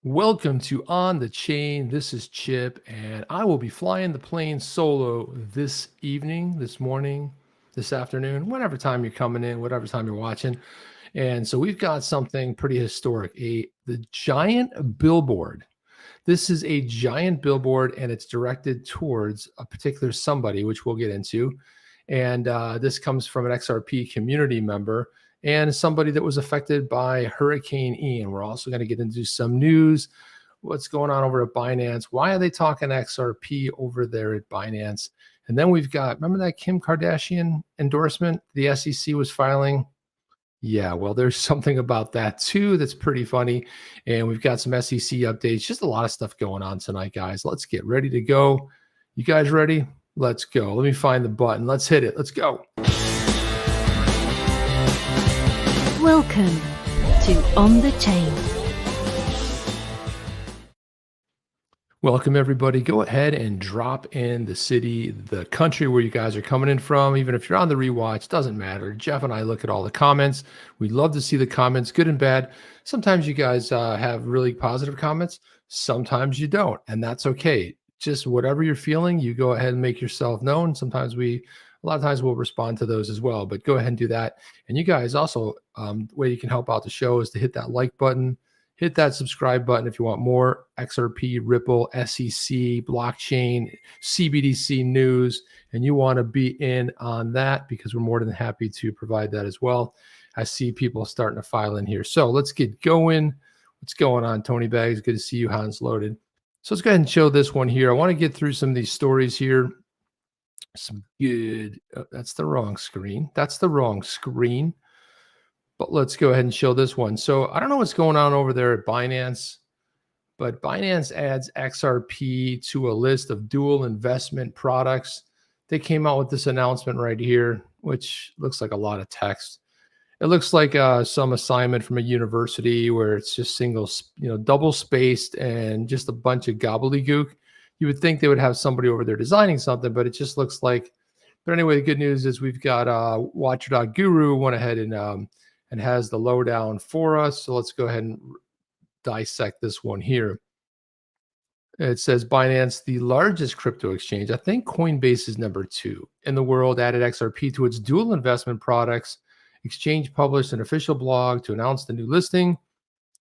Welcome to On the Chain. This is Chip, and I will be flying the plane solo this evening, this morning, this afternoon, whatever time you're coming in, whatever time you're watching. And so we've got something pretty historic, the giant billboard. This is a giant billboard, and it's directed towards a particular somebody, which we'll get into. And this comes from an XRP community member and somebody that was affected by Hurricane Ian. We're also going to get into some news, what's going on over at Binance. Why are they talking XRP over there at Binance? And then we've got, remember that Kim Kardashian endorsement the SEC was filing? Yeah, well, there's something about that too that's pretty funny. And we've got some SEC updates, just a lot of stuff going on tonight, guys. Let's get ready to go. You guys ready? Let's go. Let me find the button. Let's hit it. Let's go. Welcome to On the Chain. Welcome, everybody. Go ahead and drop in the city, the country where you guys are coming in from. Even if you're on the rewatch, doesn't matter. Jeff and I look at all the comments. We love to see the comments, good and bad. Sometimes you guys have really positive comments. Sometimes you don't, and that's okay. Just whatever you're feeling, you go ahead and make yourself known. Sometimes a lot of times we'll respond to those as well, but go ahead and do that. And you guys also, the way you can help out the show is to hit that like button, hit that subscribe button if you want more XRP, Ripple, SEC, blockchain, CBDC news, and you want to be in on that because we're more than happy to provide that as well. I see people starting to file in here. So let's get going. What's going on, Tony Bags? Good to see you, Hans Loaded. So let's go ahead and show this one here. I want to get through some of these stories here. Some good, that's the wrong screen. That's the wrong screen. But let's go ahead and show this one. So I don't know what's going on over there at Binance, but Binance adds XRP to a list of dual investment products. They came out with this announcement right here, which looks like a lot of text. It looks like some assignment from a university where it's just double spaced and just a bunch of gobbledygook. You would think they would have somebody over there designing something, but it just looks like. But anyway, the good news is we've got Watcher.Guru went ahead and has the lowdown for us. So let's go ahead and dissect this one here. It says Binance, the largest crypto exchange. I think Coinbase is number 2 in the world, added XRP to its dual investment products. Exchange published an official blog to announce the new listing.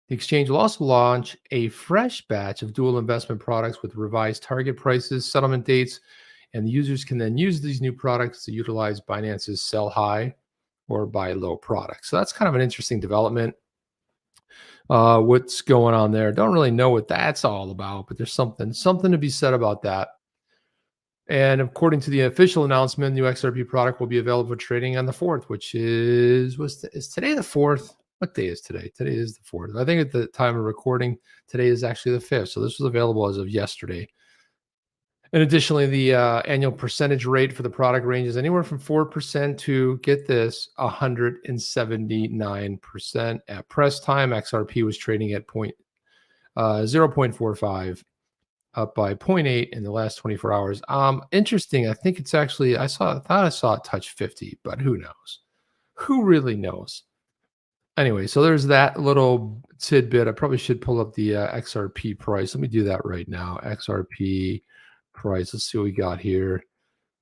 The exchange will also launch a fresh batch of dual investment products with revised target prices, settlement dates, and the users can then use these new products to utilize Binance's sell high or buy low products. So that's kind of an interesting development. What's going on there? Don't really know what that's all about, but there's something to be said about that. And according to the official announcement, the new XRP product will be available for trading on the 4th, which is today the 4th? What day is today? Today is the 4th. I think at the time of recording, today is actually the 5th. So this was available as of yesterday. And additionally, the annual percentage rate for the product ranges anywhere from 4% to, get this, 179%. At press time, XRP was trading at 0.45, up by 0.8 in the last 24 hours. Interesting. I think it's actually, I thought I saw it touch 50, but who knows? Who really knows? Anyway, so there's that little tidbit. I probably should pull up the XRP price. Let me do that right now. XRP price. Let's see what we got here.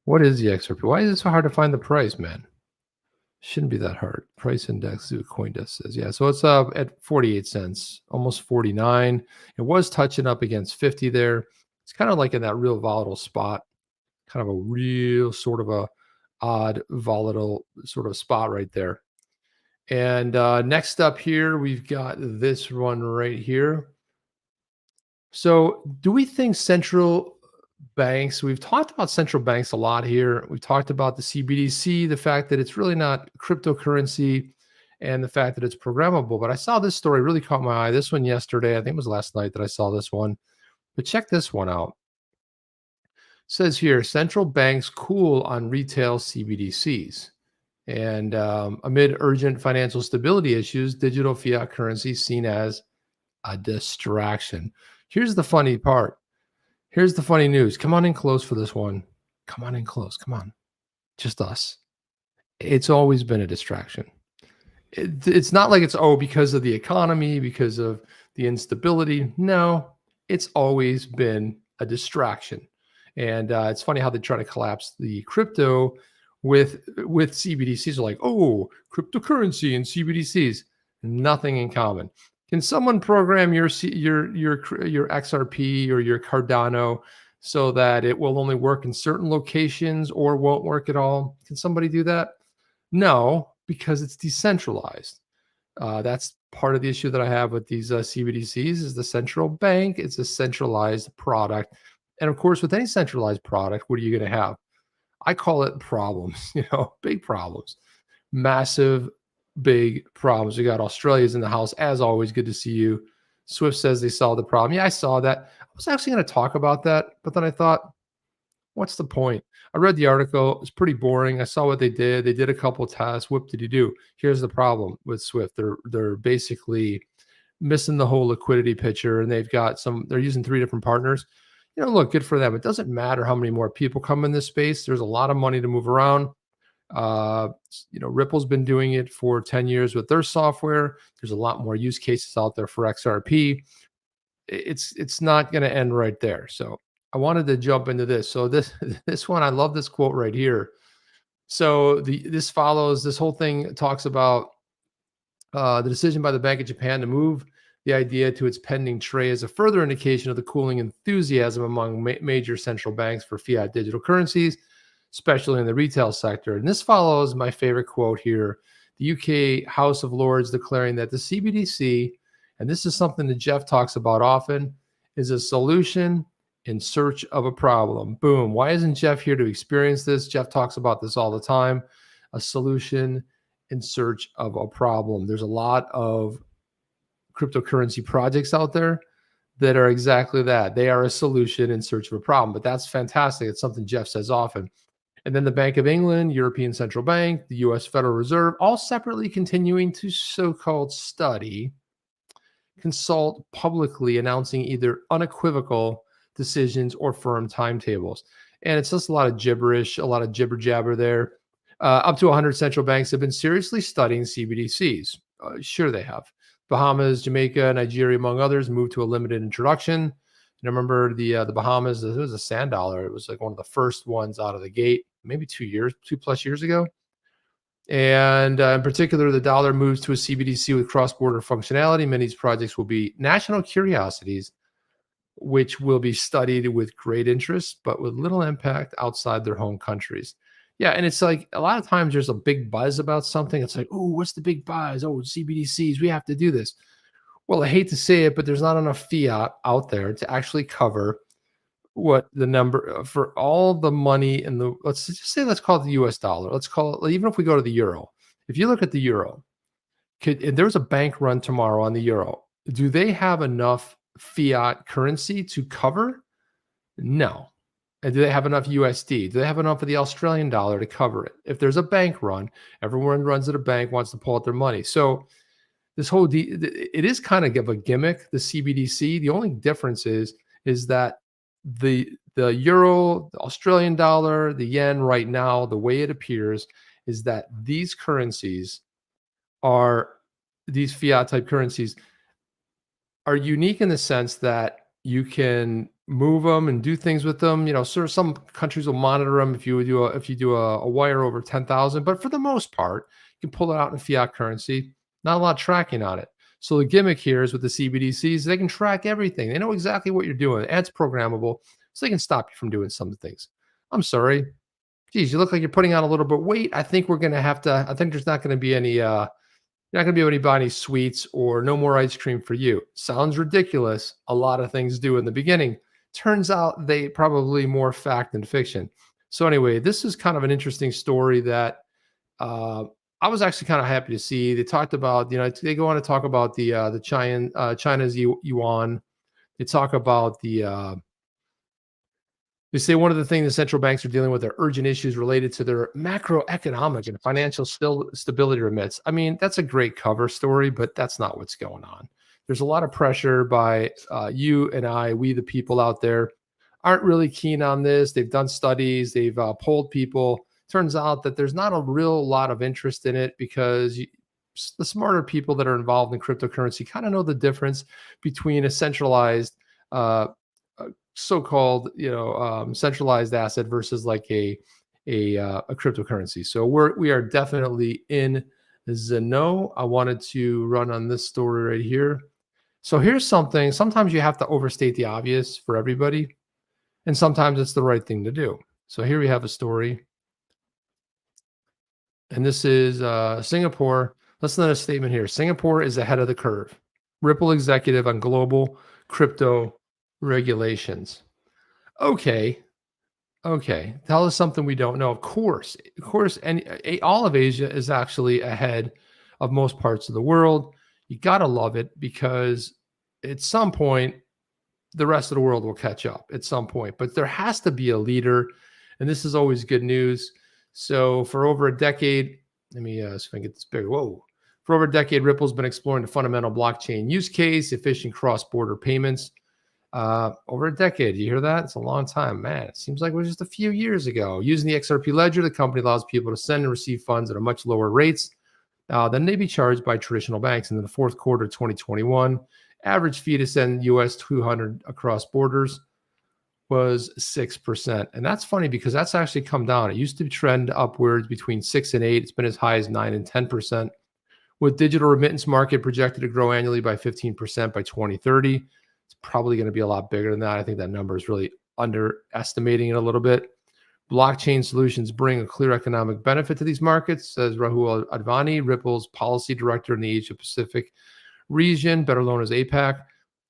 What is the XRP? Why is it so hard to find the price, man? Shouldn't be that hard. Price index, see what CoinDesk says. Yeah, so it's up at 48 cents, almost 49. It was touching up against 50 there. It's kind of like in that real volatile spot, kind of a real sort of a odd volatile sort of spot right there. And next up here, we've got this one right here. So do we think central banks, we've talked about central banks a lot here. We've talked about the CBDC, the fact that it's really not cryptocurrency, and the fact that it's programmable. But I saw this story, really caught my eye. This one yesterday, I think it was last night that I saw this one. But check this one out. It says here, central banks cool on retail CBDCs. And amid urgent financial stability issues, digital fiat currency seen as a distraction. Here's the funny part. Here's the funny news. Come on in close for this one. Come on in close. Come on. Just us. It's always been a distraction. It's not like it's, oh, because of the economy, because of the instability. No, it's always been a distraction. And it's funny how they try to collapse the crypto with CBDCs. Are like, oh, cryptocurrency and CBDCs, nothing in common. Can someone program your XRP or your Cardano so that it will only work in certain locations or won't work at all? Can somebody do that? No, because it's decentralized. That's part of the issue that I have with these CBDCs is the central bank. It's a centralized product. And of course, with any centralized product, what are you going to have? I call it problems, big problems, massive, big problems. We got Australia's in the house. As always, good to see you. Swift says they solved the problem. Yeah, I saw that. I was actually going to talk about that, but then I thought, what's the point? I read the article. It's pretty boring. I saw what they did. They did a couple of tests. What did he do? Here's the problem with Swift. They're basically missing the whole liquidity picture, and they're using 3 different partners. Look, good for them. It doesn't matter how many more people come in this space. There's a lot of money to move around. Ripple's been doing it for 10 years with their software. There's a lot more use cases out there for XRP. It's not going to end right there. So I wanted to jump into this. So this one, I love this quote right here. So this whole thing talks about the decision by the Bank of Japan to move the idea to its pending tray as a further indication of the cooling enthusiasm among major central banks for fiat digital currencies, especially in the retail sector. And this follows my favorite quote here, the UK House of Lords declaring that the CBDC, and this is something that Jeff talks about often, is a solution in search of a problem. Boom. Why isn't Jeff here to experience this? Jeff talks about this all the time. A solution in search of a problem. There's a lot of cryptocurrency projects out there that are exactly that. They are a solution in search of a problem, but that's fantastic. It's something Jeff says often. And then the Bank of England, European Central Bank, the US Federal Reserve, all separately continuing to so-called study, consult publicly, announcing either unequivocal decisions or firm timetables. And it's just a lot of gibberish, a lot of jibber jabber there. Up to 100 central banks have been seriously studying CBDCs. Sure, they have. Bahamas, Jamaica, Nigeria, among others, moved to a limited introduction. And I remember the Bahamas, it was a sand dollar. It was like one of the first ones out of the gate, maybe 2+ years ago. And in particular, the dollar moves to a CBDC with cross-border functionality. Many of these projects will be national curiosities, which will be studied with great interest, but with little impact outside their home countries. Yeah, and it's like a lot of times there's a big buzz about something. It's like, oh, what's the big buzz? Oh, CBDCs, we have to do this. Well, I hate to say it, but there's not enough fiat out there to actually cover what the number for all the money in the, let's call it the US dollar. Let's call it, even if we go to the euro. If you look at the euro, and there's a bank run tomorrow on the euro, do they have enough fiat currency to cover? No. And do they have enough USD? Do they have enough of the Australian dollar to cover it? If there's a bank run, everyone runs at a bank, wants to pull out their money. So this whole, it is kind of a gimmick, the CBDC. The only difference is that the euro, the Australian dollar, the yen right now, the way it appears is that these currencies these fiat type currencies are unique in the sense that you can move them and do things with them. Some countries will monitor them if you do a wire over 10,000, but for the most part, you can pull it out in fiat currency. Not a lot of tracking on it. So the gimmick here is with the CBDCs, they can track everything. They know exactly what you're doing. And it's programmable, so they can stop you from doing some things. I'm sorry. Geez, you look like you're putting on a little bit of weight. I think we're going to have to, I think there's not going to be any, you're not going to be able to buy any sweets or no more ice cream for you. Sounds ridiculous. A lot of things do in the beginning. Turns out they probably more fact than fiction. So anyway, this is kind of an interesting story that I was actually kind of happy to see. They talked about, they go on to talk about the China's yuan. They talk about they say one of the things the central banks are dealing with are urgent issues related to their macroeconomic and financial stability remits. I mean, that's a great cover story, but that's not what's going on. There's a lot of pressure by you and I, we the people out there, aren't really keen on this. They've done studies, they've polled people. Turns out that there's not a real lot of interest in it because the smarter people that are involved in cryptocurrency kind of know the difference between a centralized, uh, so-called, centralized asset versus like a cryptocurrency. So we are definitely in the know. I wanted to run on this story right here. So here's something. Sometimes you have to overstate the obvious for everybody, and sometimes it's the right thing to do. So here we have a story, and this is Singapore. Listen to the statement here. Singapore is ahead of the curve. Ripple executive on global crypto regulations. Okay. Tell us something we don't know. Of course, and all of Asia is actually ahead of most parts of the world. You got to love it because at some point, the rest of the world will catch up at some point. But there has to be a leader, and this is always good news. So for over a decade, let me see if I can get this bigger. Whoa. For over a decade, Ripple's been exploring the fundamental blockchain use case, efficient cross-border payments. Over a decade. You hear that? It's a long time, man. It seems like it was just a few years ago. Using the XRP ledger, the company allows people to send and receive funds at a much lower rates than they'd be charged by traditional banks. And in the fourth quarter of 2021, average fee to send US 200 across borders was 6%. And that's funny because that's actually come down. It used to trend upwards between 6 and 8. It's been as high as 9 and 10%. With digital remittance market projected to grow annually by 15% by 2030. It's probably going to be a lot bigger than that. I think that number is really underestimating it a little bit. Blockchain solutions bring a clear economic benefit to these markets, says Rahul Advani, Ripple's policy director in the Asia Pacific region, better known as APAC.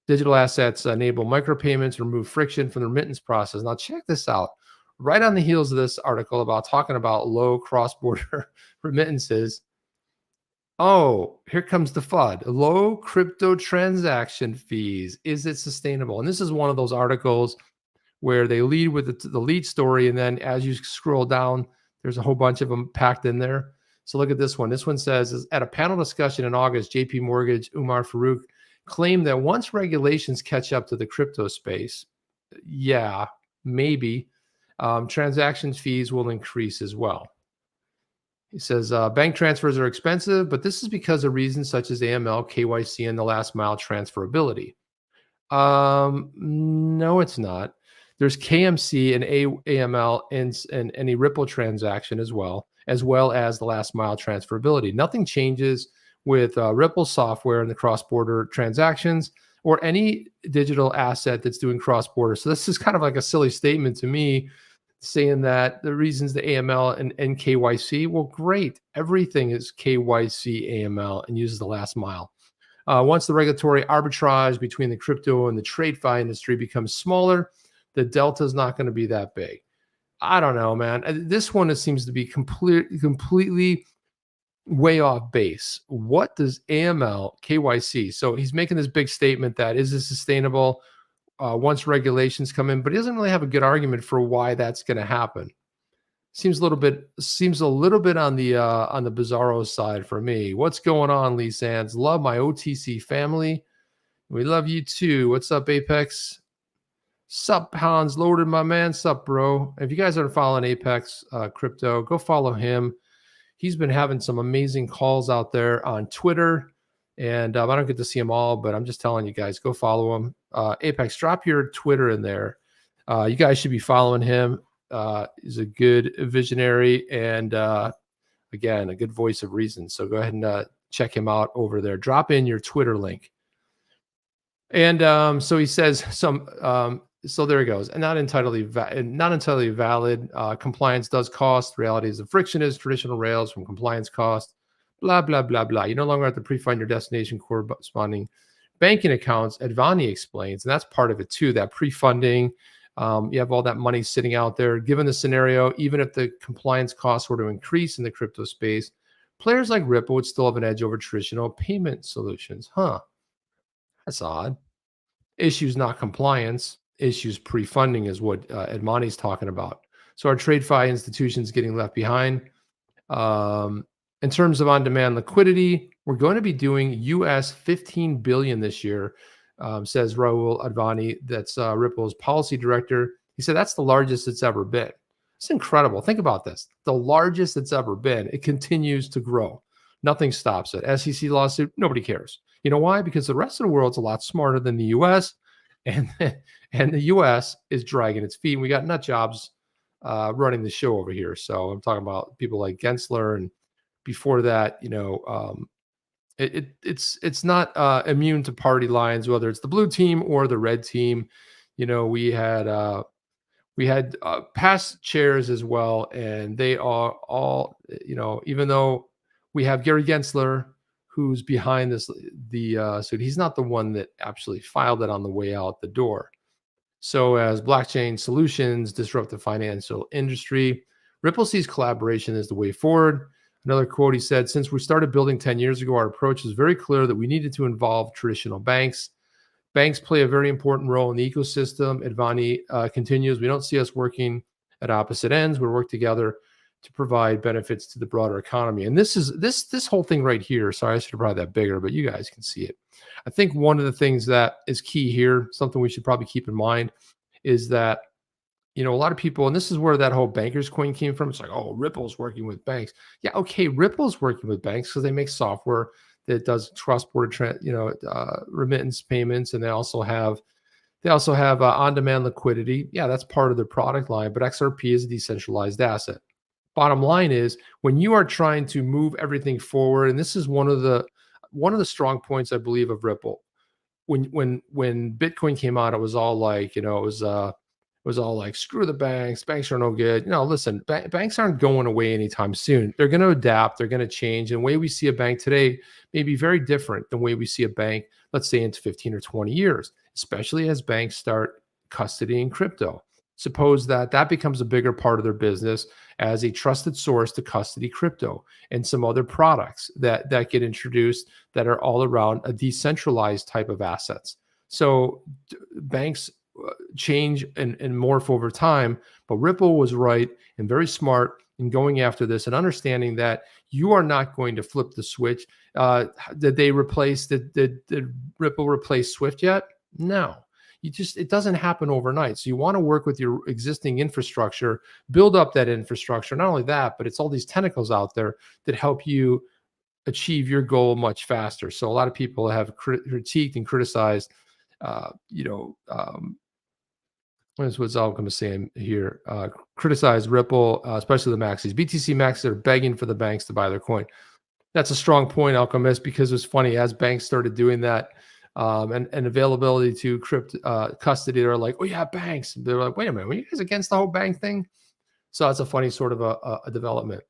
Digital assets enable micropayments, remove friction from the remittance process. Now, check this out. Right on the heels of this article about talking about low cross-border remittances, oh, here comes the FUD. Low crypto transaction fees. Is it sustainable? And this is one of those articles where they lead with the lead story. And then as you scroll down, there's a whole bunch of them packed in there. So look at this one. This one says, at a panel discussion in August, JP Morgan's Umar Farouk claimed that once regulations catch up to the crypto space, yeah, maybe transaction fees will increase as well. He says bank transfers are expensive, but this is because of reasons such as AML, KYC, and the last mile transferability. No, it's not. There's KMC and AML in any Ripple transaction as well as the last mile transferability. Nothing changes with Ripple software and the cross-border transactions or any digital asset that's doing cross-border. So this is kind of like a silly statement to me, saying that the reasons the AML and KYC, well, great. Everything is KYC, AML, and uses the last mile. Once the regulatory arbitrage between the crypto and the TradeFi industry becomes smaller, the delta is not going to be that big. I don't know, man. This one seems to be completely way off base. What does AML, KYC? So he's making this big statement that is this sustainable once regulations come in, but he doesn't really have a good argument for why that's going to happen. Seems a little bit on the bizarro side for me. What's going on, Lee Sands? Love my OTC family. We love you too. What's up, Apex? Sup, Hans Loaded, my man. Sup, bro. If you guys aren't following Apex Crypto, go follow him. He's been having some amazing calls out there on Twitter. And I don't get to see them all, but I'm just telling you guys, go follow him. Apex, drop your Twitter in there. You guys should be following him. He's a good visionary and, again, a good voice of reason. So go ahead and check him out over there. Drop in your Twitter link. And so he says so there he goes. And not entirely valid. Compliance does cost. Reality is the friction is traditional rails from compliance cost. Blah, blah, blah, blah. You no longer have to pre-fund your destination corresponding banking accounts, Advani explains. And that's part of it too, that pre-funding. You have all that money sitting out there. Given the scenario, even if the compliance costs were to increase in the crypto space, players like Ripple would still have an edge over traditional payment solutions. Huh. That's odd. Issues, not compliance. Issues pre-funding is what Advani's talking about. So our TradeFi institutions getting left behind. In terms of on-demand liquidity, we're going to be doing US $15 billion this year, says Rahul Advani. That's Ripple's policy director. He said that's the largest it's ever been. It's incredible. Think about this. The largest it's ever been. It continues to grow. Nothing stops it. SEC lawsuit, nobody cares. You know why? Because the rest of the world's a lot smarter than the US, and and the US is dragging its feet. And we got nut jobs running the show over here. So I'm talking about people like Gensler, and before that, it's not immune to party lines, whether it's the blue team or the red team. We had past chairs as well, and they are all, even though we have Gary Gensler, who's behind the suit, he's not the one that actually filed it on the way out the door. So as blockchain solutions disrupt the financial industry, Ripple sees collaboration as the way forward. Another quote, he said, "Since we started building 10 years ago, our approach was very clear that we needed to involve traditional banks. Banks play a very important role in the ecosystem." Advani continues, "We don't see us working at opposite ends. We work together to provide benefits to the broader economy." And this whole thing right here. Sorry, I should have brought that bigger, but you guys can see it. I think one of the things that is key here, something we should probably keep in mind, is that a lot of people, and this is where that whole bankers coin came from. It's like, oh, Ripple's working with banks. Yeah, okay, Ripple's working with banks because they make software that does cross-border, remittance payments, and they also have on-demand liquidity. Yeah, that's part of their product line. But XRP is a decentralized asset. Bottom line is, when you are trying to move everything forward, and this is one of the strong points, I believe, of Ripple. When Bitcoin came out, it was all like, it was all like, screw the banks. Banks are no good. Listen, banks aren't going away anytime soon. They're going to adapt. They're going to change. And the way we see a bank today may be very different than the way we see a bank, let's say, into 15 or 20 years, especially as banks start custodying crypto. Suppose that becomes a bigger part of their business as a trusted source to custody crypto and some other products that get introduced that are all around a decentralized type of assets. So banks change and morph over time, but Ripple was right and very smart in going after this and understanding that you are not going to flip the switch. Did Ripple replace Swift yet? No. It doesn't happen overnight. So you want to work with your existing infrastructure, build up that infrastructure. Not only that, but it's all these tentacles out there that help you achieve your goal much faster. So a lot of people have critiqued and criticized, that's what's all I'm going to say here. Criticize Ripple, especially the maxis. BTC maxis are begging for the banks to buy their coin. That's a strong point, Alchemist, because it's funny, as banks started doing that, and availability to custody, they're like, oh yeah, banks. They're like, wait a minute, were you guys against the whole bank thing? So that's a funny sort of a development.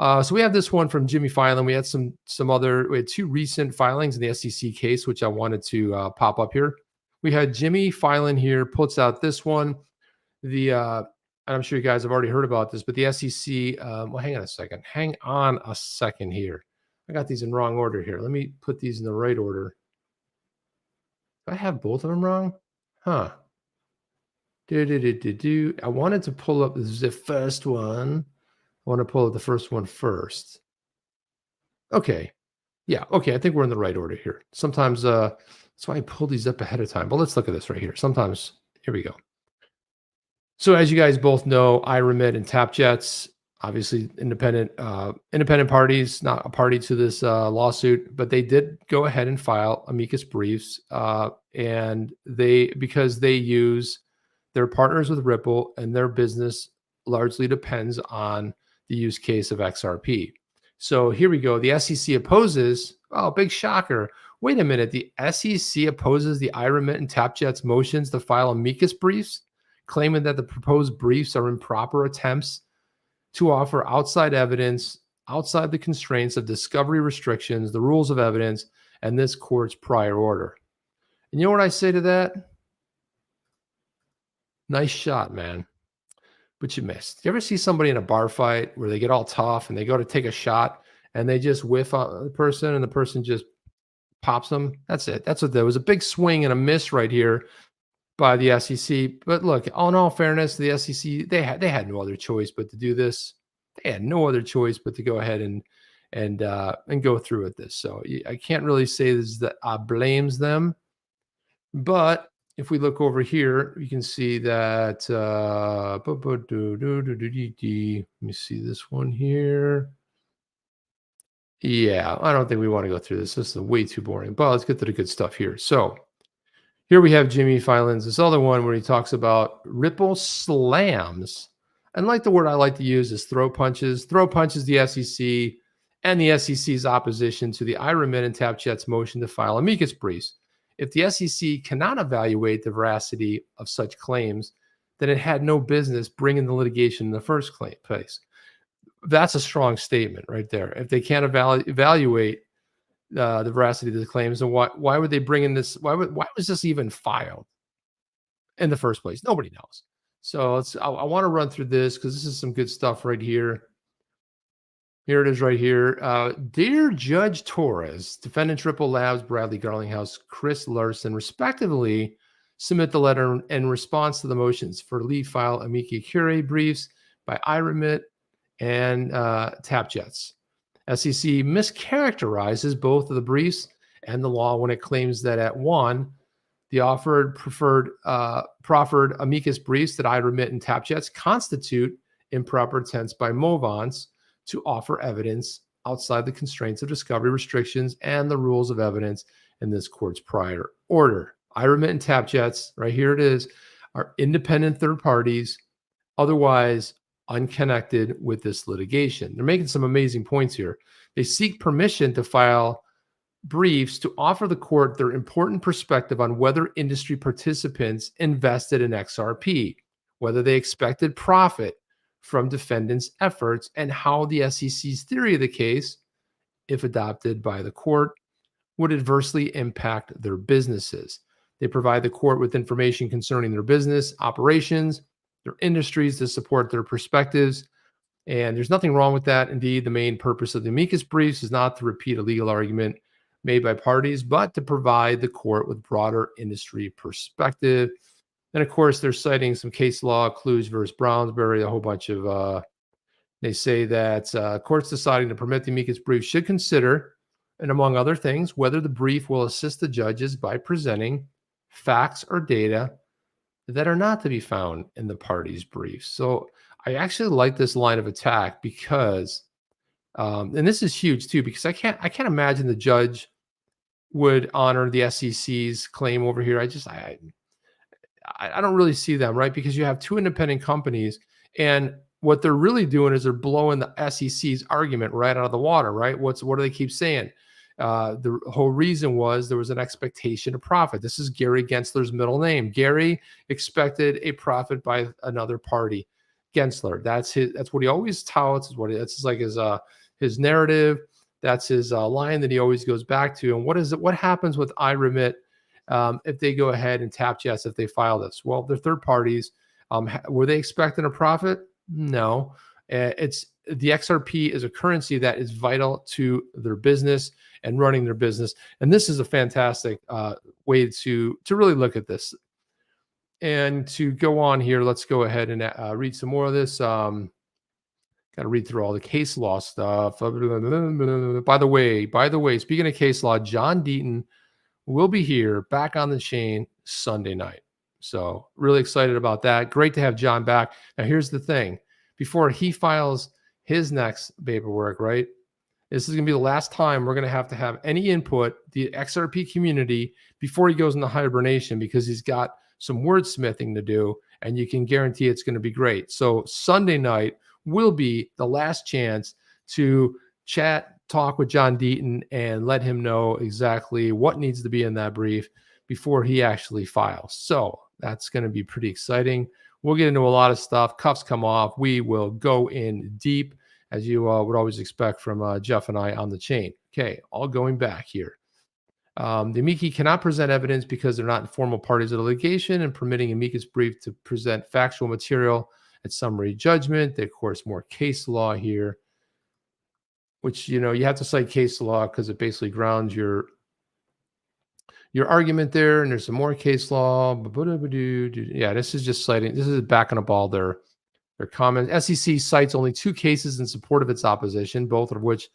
So we have this one from Jimmy Filan. We had we had two recent filings in the SEC case, which I wanted to pop up here. We had Jimmy Filan here puts out this one. And I'm sure you guys have already heard about this, but the SEC, well, hang on a second here. I got these in wrong order here. Let me put these in the right order. Do I have both of them wrong? Huh. I wanted to pull up the first one. I want to pull up the first one first. Okay. Yeah. Okay. I think we're in the right order here. Sometimes, that's why I pull these up ahead of time. But let's look at this right here. Sometimes, here we go. So as you guys both know, iRemit and TapJets, obviously independent parties, not a party to this lawsuit, but they did go ahead and file amicus briefs, and because they're partners with Ripple, and their business largely depends on the use case of XRP. So here we go. The SEC opposes. Oh, big shocker. Wait a minute. The SEC opposes the iRemit and TapJet's motions to file amicus briefs, claiming that the proposed briefs are improper attempts to offer outside evidence outside the constraints of discovery restrictions, the rules of evidence, and this court's prior order. And you know what I say to that? Nice shot, man. But you missed. You ever see somebody in a bar fight where they get all tough and they go to take a shot and they just whiff on the person and the person just pops them? That's it. That's what there was. A big swing and a miss right here by the SEC. But look, in all fairness, the SEC, they had no other choice but to do this. They had no other choice but to go ahead and go through with this. So I can't really say this that I blames them. But if we look over here, you can see that, let me see this one here. Yeah, I don't think we want to go through this. This is way too boring. But let's get to the good stuff here. So here we have Jimmy Filan's this other one where he talks about Ripple slams. And like the word I like to use is throw punches. Throw punches the SEC and the SEC's opposition to the IRemit and TapJet's motion to file amicus briefs. If the SEC cannot evaluate the veracity of such claims, then it had no business bringing the litigation in the first place. That's a strong statement right there. If they can't evaluate the veracity of the claims, and why would they bring in this? Why was this even filed in the first place? Nobody knows. So I want to run through this because this is some good stuff right here. Here it is right here. Dear Judge Torres, defendants Ripple Labs, Bradley Garlinghouse, Chris Larson, respectively, submit the letter in response to the motions for leave file amici curiae briefs by IRemit and TapJets. SEC mischaracterizes both of the briefs and the law when it claims that at one, the proffered amicus briefs that IRemit and TapJets constitute improper attempts by Movance to offer evidence outside the constraints of discovery restrictions and the rules of evidence in this court's prior order. IRemit and TapJets, right here it is, are independent third parties, otherwise unconnected with this litigation. They're making some amazing points here. They seek permission to file briefs to offer the court their important perspective on whether industry participants invested in XRP, whether they expected profit from defendants' efforts, and how the SEC's theory of the case, if adopted by the court, would adversely impact their businesses. They provide the court with information concerning their business operations, their industries to support their perspectives. And there's nothing wrong with that. Indeed, the main purpose of the amicus briefs is not to repeat a legal argument made by parties, but to provide the court with broader industry perspective. And of course, they're citing some case law, Clues versus Brownsbury, a whole bunch of, they say that courts deciding to permit the amicus brief should consider, and among other things, whether the brief will assist the judges by presenting facts or data that are not to be found in the parties' briefs. So I actually like this line of attack because, and this is huge too, because I can't imagine the judge would honor the SEC's claim over here. I don't really see them, right? Because you have two independent companies, and what they're really doing is they're blowing the SEC's argument right out of the water, right? What do they keep saying? The whole reason was there was an expectation of profit. This is Gary Gensler's middle name. Gary expected a profit by another party. Gensler. That's what he always touts. That's like his narrative. That's his line that he always goes back to. And what happens with IRemit if they go ahead and TapJets if they file this? Well, they're third parties. Were they expecting a profit? No. It's the XRP is a currency that is vital to their business and running their business. And this is a fantastic way to really look at this. And to go on here, let's go ahead and read some more of this. Got to read through all the case law stuff. By the way, speaking of case law, John Deaton will be here back on the chain Sunday night. So really excited about that. Great to have John back. Now, here's the thing. Before he files his next paperwork, right? This is going to be the last time we're going to have any input, the XRP community, before he goes into hibernation, because he's got some wordsmithing to do, and you can guarantee it's going to be great. So Sunday night will be the last chance to talk with John Deaton, and let him know exactly what needs to be in that brief before he actually files. So that's going to be pretty exciting. We'll get into a lot of stuff. Cuffs come off. We will go in deep, as you would always expect from Jeff and I on the chain. Okay, all going back here. The amici cannot present evidence because they're not formal parties of the litigation, and permitting amicus brief to present factual material at summary judgment. Of course, more case law here, which, you have to cite case law because it basically grounds your argument there. And there's some more case law. Yeah, this is just citing. This is backing up all their comments. SEC cites only 2 cases in support of its opposition, both of which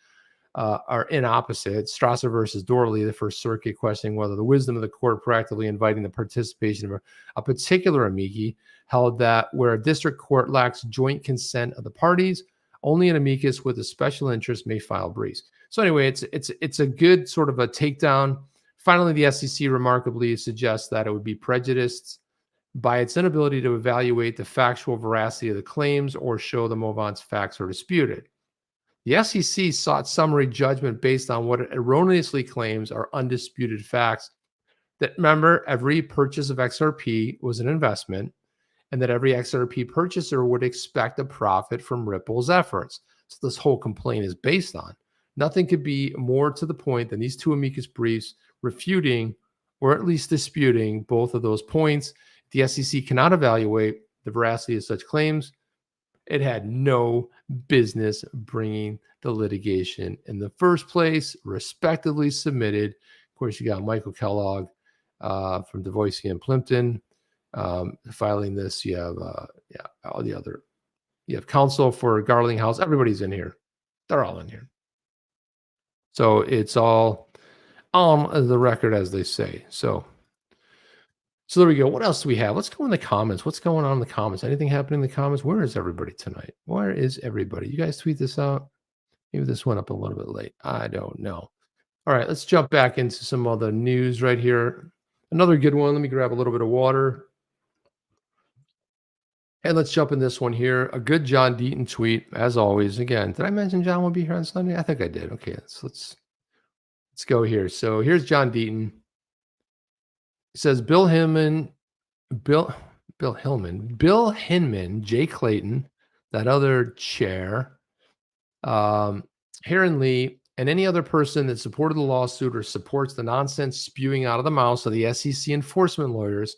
are inopposite. Strasser versus Dorley, the First Circuit, questioning whether the wisdom of the court proactively inviting the participation of a particular amici, held that where a district court lacks joint consent of the parties, only an amicus with a special interest may file briefs. So anyway, it's a good sort of a takedown. Finally, the SEC remarkably suggests that it would be prejudiced by its inability to evaluate the factual veracity of the claims or show the Movant's facts are disputed. The SEC sought summary judgment based on what it erroneously claims are undisputed facts. That, remember, every purchase of XRP was an investment, and that every XRP purchaser would expect a profit from Ripple's efforts. So this whole complaint is based on. Nothing could be more to the point than these two amicus briefs refuting or at least disputing both of those points. The SEC cannot evaluate the veracity of such claims. It had no business bringing the litigation in the first place, respectively submitted. Of course, you got Michael Kellogg from DeVoisier and Plimpton filing this. You have all the other. You have counsel for Garlinghouse. Everybody's in here. They're all in here. So it's all on the record, as they say. So there we go. What else do we have? Let's go in the comments. What's going on in the comments? Anything happening in the comments? Where is everybody tonight? Where is everybody? You guys tweet this out? Maybe this went up a little bit late. I don't know. All right, let's jump back into some other news right here. Another good one. Let me grab a little bit of water. And let's jump in this one here. A good John Deaton tweet, as always. Again, did I mention John will be here on Sunday? I think I did. Okay, let's go here. So here's John Deaton. He says, Bill Hinman, Jay Clayton, that other chair, Heron Lee, and any other person that supported the lawsuit or supports the nonsense spewing out of the mouths of the SEC enforcement lawyers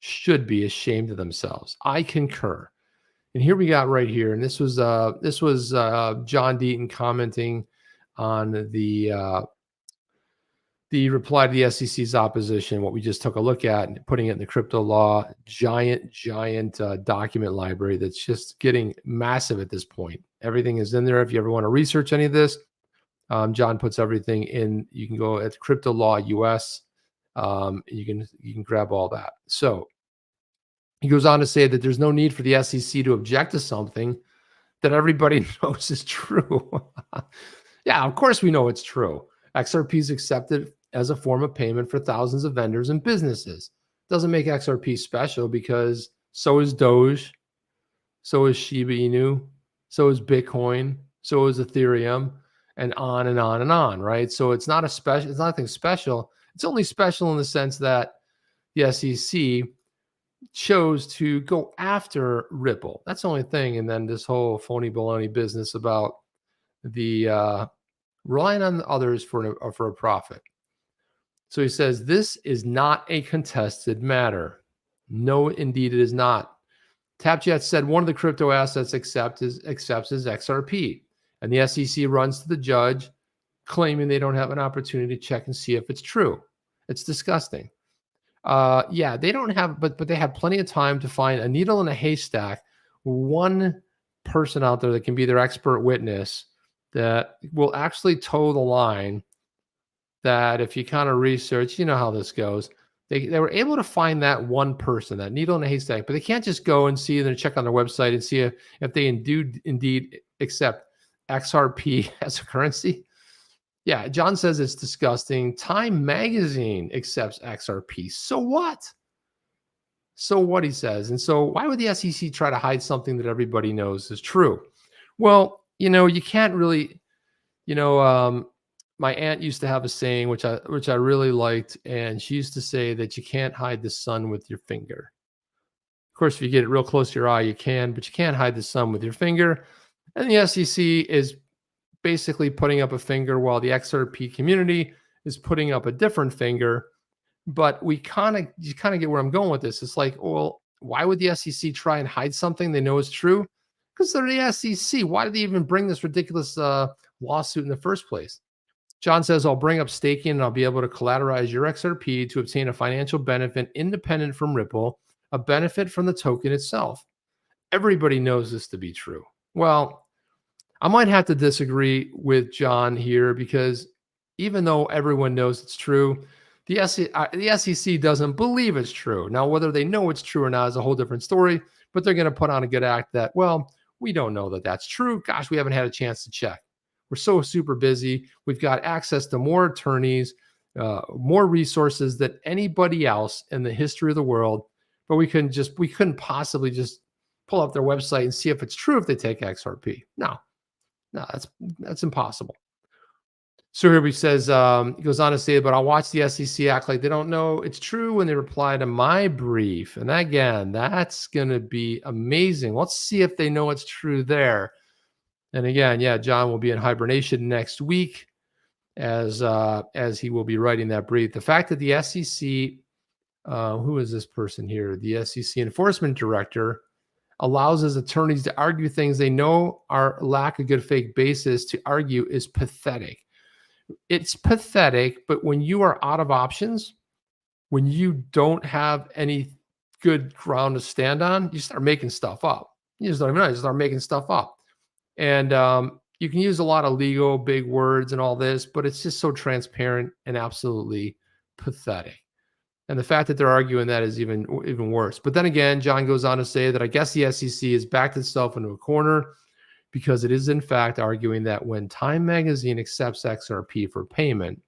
should be ashamed of themselves. I concur. And here we got right here, and this was John Deaton commenting on the reply to the SEC's opposition, what we just took a look at, and putting it in the crypto law giant document library that's just getting massive at this point. Everything is in there. If you ever want to research any of this, John puts everything in. You can go at Crypto Law US. You can grab all that. So he goes on to say that there's no need for the SEC to object to something that everybody knows is true. Yeah, of course we know it's true. XRP is accepted as a form of payment for thousands of vendors and businesses. Doesn't make XRP special because so is Doge, so is Shiba Inu, so is Bitcoin, so is Ethereum, and on and on and on, right? So it's not it's nothing special. It's only special in the sense that the SEC chose to go after Ripple. That's the only thing. And then this whole phony baloney business about the relying on others for a profit. So he says, this is not a contested matter. No, indeed it is not. TapJet said one of the crypto assets accepts is XRP. And the SEC runs to the judge claiming they don't have an opportunity to check and see if it's true. It's disgusting. Yeah, they don't have, but they have plenty of time to find a needle in a haystack, one person out there that can be their expert witness that will actually toe the line. That if you kind of research, you know how this goes. They were able to find that one person, that needle in a haystack, but they can't just go and see and check on their website and see if they indeed accept XRP as a currency. Yeah, John says it's disgusting. Time Magazine accepts XRP. So what? So what, he says. And so why would the SEC try to hide something that everybody knows is true? Well, you can't really, my aunt used to have a saying, which I really liked, and she used to say that you can't hide the sun with your finger. Of course, if you get it real close to your eye, you can, but you can't hide the sun with your finger. And the SEC is basically putting up a finger while the XRP community is putting up a different finger. But you kind of get where I'm going with this. It's like, well, why would the SEC try and hide something they know is true? Because they're the SEC. Why did they even bring this ridiculous lawsuit in the first place? John says, I'll bring up staking and I'll be able to collateralize your XRP to obtain a financial benefit independent from Ripple, a benefit from the token itself. Everybody knows this to be true. Well, I might have to disagree with John here because even though everyone knows it's true, the SEC doesn't believe it's true. Now, whether they know it's true or not is a whole different story, but they're going to put on a good act that, well, we don't know that that's true. Gosh, we haven't had a chance to check. We're so super busy. We've got access to more attorneys, more resources than anybody else in the history of the world. But we couldn't possibly just pull up their website and see if it's true if they take XRP. No, no, that's impossible. So here he says, he goes on to say, but I'll watch the SEC act like they don't know it's true when they reply to my brief. And again, that's going to be amazing. Let's see if they know it's true there. And again, yeah, John will be in hibernation next week as he will be writing that brief. The fact that the SEC, who is this person here? The SEC enforcement director allows his attorneys to argue things they know are lack a good faith basis to argue is pathetic. It's pathetic, but when you are out of options, when you don't have any good ground to stand on, you start making stuff up. You just don't even know. You start making stuff up. And you can use a lot of legal big words and all this, but it's just so transparent and absolutely pathetic. And the fact that they're arguing that is even worse. But then again, John goes on to say that I guess the SEC has backed itself into a corner because it is in fact arguing that when Time Magazine accepts XRP for payment,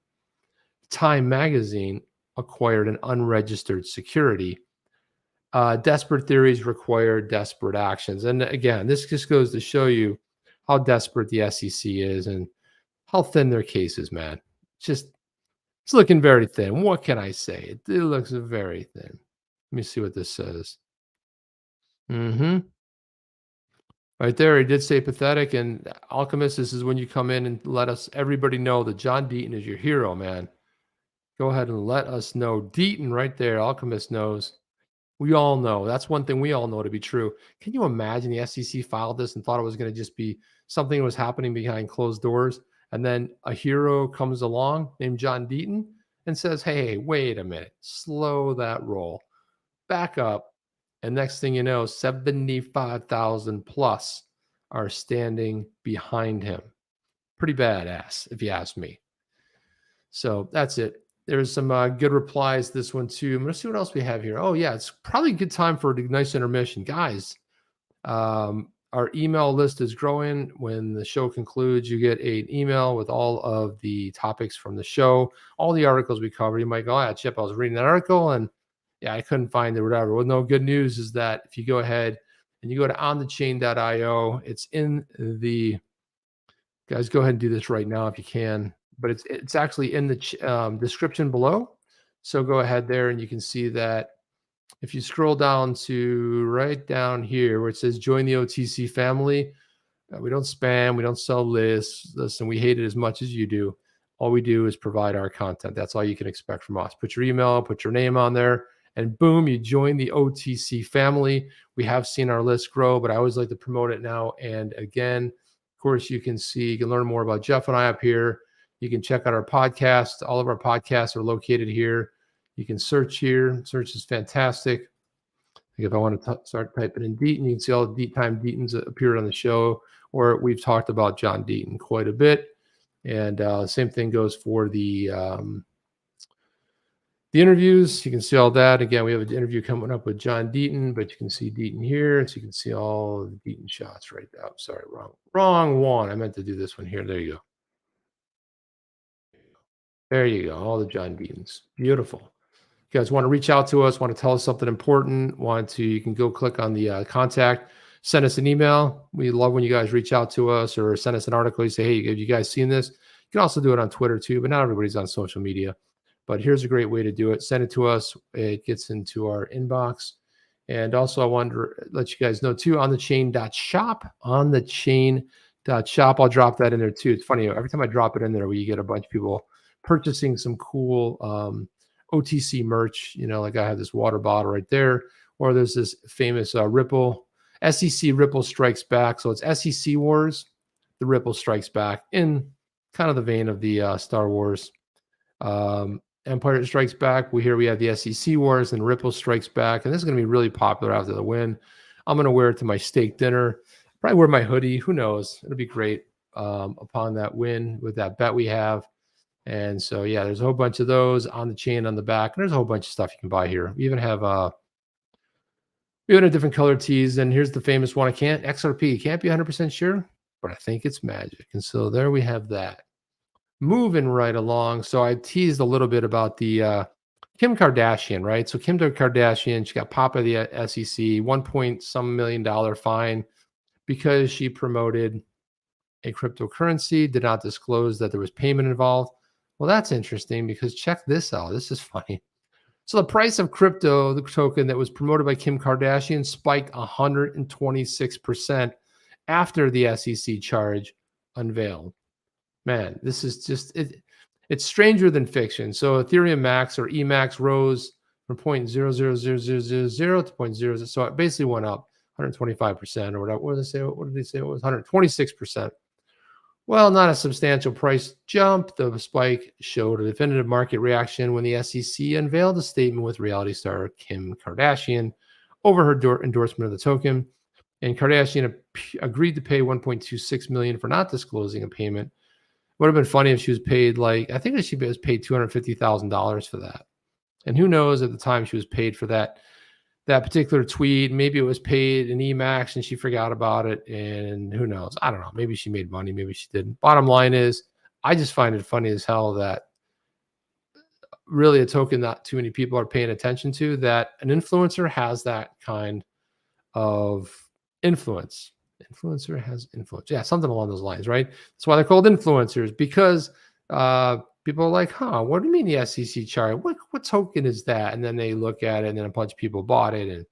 Time Magazine acquired an unregistered security. Desperate theories require desperate actions. And again, this just goes to show you how desperate the SEC is and how thin their case is, man. It's looking very thin. What can I say? It looks very thin. Let me see what this says. Right there, he did say pathetic. And Alchemist, this is when you come in and let everybody know that John Deaton is your hero, man. Go ahead and let us know. Deaton right there. Alchemist knows. We all know. That's one thing we all know to be true. Can you imagine the SEC filed this and thought it was going to just be something that was happening behind closed doors? And then a hero comes along named John Deaton and says, hey, wait a minute. Slow that roll. Back up. And next thing you know, 75,000 plus are standing behind him. Pretty badass, if you ask me. So that's it. There's some good replies. This one too. I'm going to see what else we have here. Oh yeah, it's probably a good time for a nice intermission, guys. Our email list is growing. When the show concludes, you get an email with all of the topics from the show, all the articles we cover. You might go, oh, yeah, Chip, I was reading that article and yeah, I couldn't find it or whatever. Well, no, good news is that if you go ahead and you go to onthechain.io, it's in the, guys, go ahead and do this right now if you can, but it's actually in the description below. So go ahead there and you can see that if you scroll down to right down here where it says join the OTC family, we don't spam, we don't sell lists. Listen, we hate it as much as you do. All we do is provide our content. That's all you can expect from us. Put your email, put your name on there, and boom, you join the OTC family. We have seen our list grow, but I always like to promote it now and again. Of course, you can learn more about Jeff and I up here. You can check out our podcast. All of our podcasts are located here. You can search here. Search is fantastic. If I want to start typing in Deaton, you can see all the time Deatons appeared on the show, or we've talked about John Deaton quite a bit. And same thing goes for the interviews. You can see all that. Again, we have an interview coming up with John Deaton, but you can see Deaton here. So you can see all the Deaton shots right now. Sorry, wrong one. I meant to do this one here. There you go. There you go. All the John Deatons. Beautiful. If you guys want to reach out to us, want to tell us something important, you can go click on the contact, send us an email. We love when you guys reach out to us or send us an article. You say, hey, have you guys seen this? You can also do it on Twitter too, but not everybody's on social media. But here's a great way to do it. Send it to us. It gets into our inbox. And also I wanted to let you guys know too, onthechain.shop, onthechain.shop. I'll drop that in there too. It's funny. Every time I drop it in there, you get a bunch of people purchasing some cool OTC merch, like I have this water bottle right there, or there's this famous Ripple, SEC Ripple Strikes Back. So it's SEC Wars, the Ripple Strikes Back in kind of the vein of the Star Wars. Empire Strikes Back. We have the SEC Wars and Ripple Strikes Back. And this is going to be really popular after the win. I'm going to wear it to my steak dinner. Probably wear my hoodie. Who knows? It'll be great upon that win with that bet we have. And so, yeah, there's a whole bunch of those on the chain on the back. And there's a whole bunch of stuff you can buy here. We even have a different color tees. And here's the famous one. XRP. Can't be 100% sure. but I think it's magic. And so there we have that. Moving right along. So I teased a little bit about the Kim Kardashian, right? So Kim Kardashian, she got popped by the SEC, 1 point some million fine because she promoted a cryptocurrency, did not disclose that there was payment involved. Well, that's interesting because check this out. This is funny. So the price of crypto, the token that was promoted by Kim Kardashian, spiked 126% after the SEC charge unveiled. Man, this is just it. It's stranger than fiction. So Ethereum Max or EMAX rose from 0.00000 to 0.0. So it basically went up 125% or whatever. What did they say? What did they say? It was 126%. Well, not a substantial price jump. The spike showed a definitive market reaction when the SEC unveiled a statement with reality star Kim Kardashian over her endorsement of the token. And Kardashian agreed to pay $1.26 million for not disclosing a payment. Would have been funny if she was paid I think she was paid $250,000 for that. And who knows at the time she was paid for that particular tweet. Maybe it was paid in EMAX and she forgot about it. And who knows? I don't know. Maybe she made money. Maybe she didn't. Bottom line is, I just find it funny as hell that really a token not too many people are paying attention to, that an influencer has that kind of influence. Influencer has influence. Yeah, something along those lines, right? That's why they're called influencers, because people are like, what do you mean the SEC chart? What token is that? And then they look at it and then a bunch of people bought it. And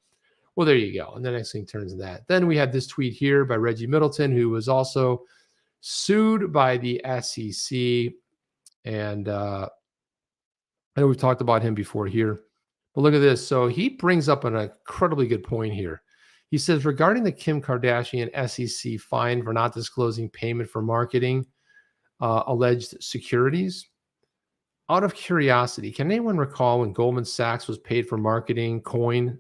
well, there you go. And the next thing turns to that. Then we had this tweet here by Reggie Middleton, who was also sued by the SEC. And I know we've talked about him before here. But look at this. So he brings up an incredibly good point here. He says, regarding the Kim Kardashian SEC fine for not disclosing payment for marketing alleged securities, out of curiosity, can anyone recall when Goldman Sachs was paid for marketing coin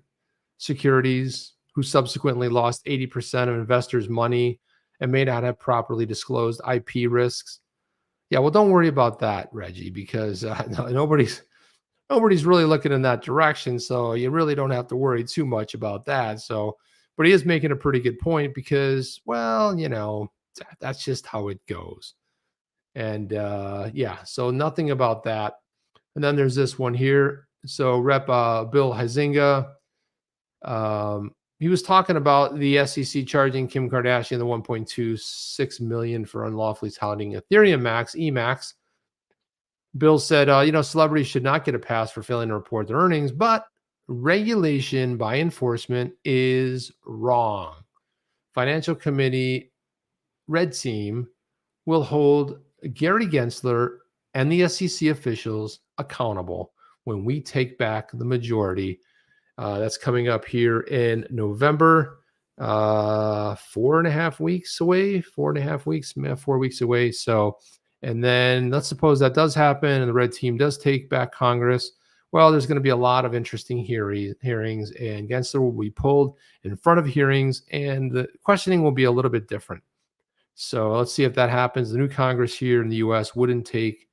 securities, who subsequently lost 80% of investors' money and may not have properly disclosed IP risks? Yeah, well, don't worry about that, Reggie, because nobody's really looking in that direction. So you really don't have to worry too much about that. So, but he is making a pretty good point because, well, that's just how it goes. And yeah, so nothing about that. And then there's this one here. So Rep Bill Huizenga, he was talking about the SEC charging Kim Kardashian the $1.26 million for unlawfully touting Ethereum Max, EMAX. Bill said, celebrities should not get a pass for failing to report their earnings, but regulation by enforcement is wrong. Financial Committee Red Team will hold Gary Gensler and the SEC officials accountable when we take back the majority. That's coming up here in November, 4.5 weeks away, 4 weeks away. So, and then let's suppose that does happen and the red team does take back Congress. Well, there's going to be a lot of interesting hearings, and Gensler will be pulled in front of hearings, and the questioning will be a little bit different. So let's see if that happens. The new Congress here in the U.S. wouldn't take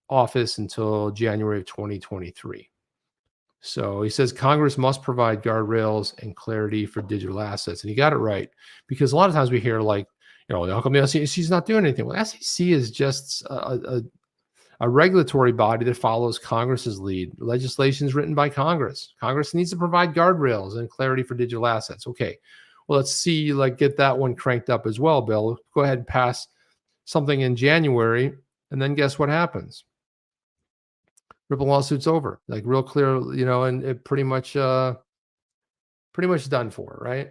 office until January of 2023. So he says Congress must provide guardrails and clarity for digital assets. And he got it right, because a lot of times we hear how come the SEC is not doing anything? Well, SEC is just a regulatory body that follows Congress's lead. Legislation is written by Congress. Congress needs to provide guardrails and clarity for digital assets. Okay, well, let's see, get that one cranked up as well, Bill. Go ahead and pass something in January, and then guess what happens? Ripple lawsuit's over, real clear, and it pretty much done for, right?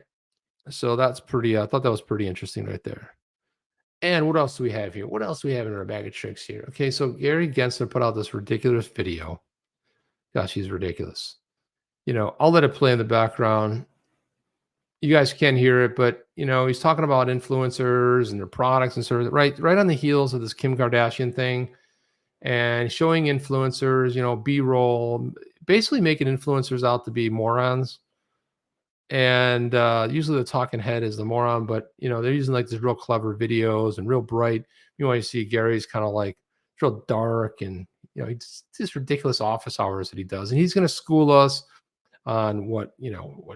So that's pretty, I thought that was pretty interesting right there. And what else do we have here? What else do we have in our bag of tricks here? Okay, so Gary Gensler put out this ridiculous video. Gosh, he's ridiculous. I'll let it play in the background. You guys can't hear it, but he's talking about influencers and their products and services, right on the heels of this Kim Kardashian thing, and showing influencers, B-roll, basically making influencers out to be morons. And usually the talking head is the moron, but they're using these real clever videos and real bright. You see Gary's kind of real dark, and it's just ridiculous office hours that he does, and he's going to school us on what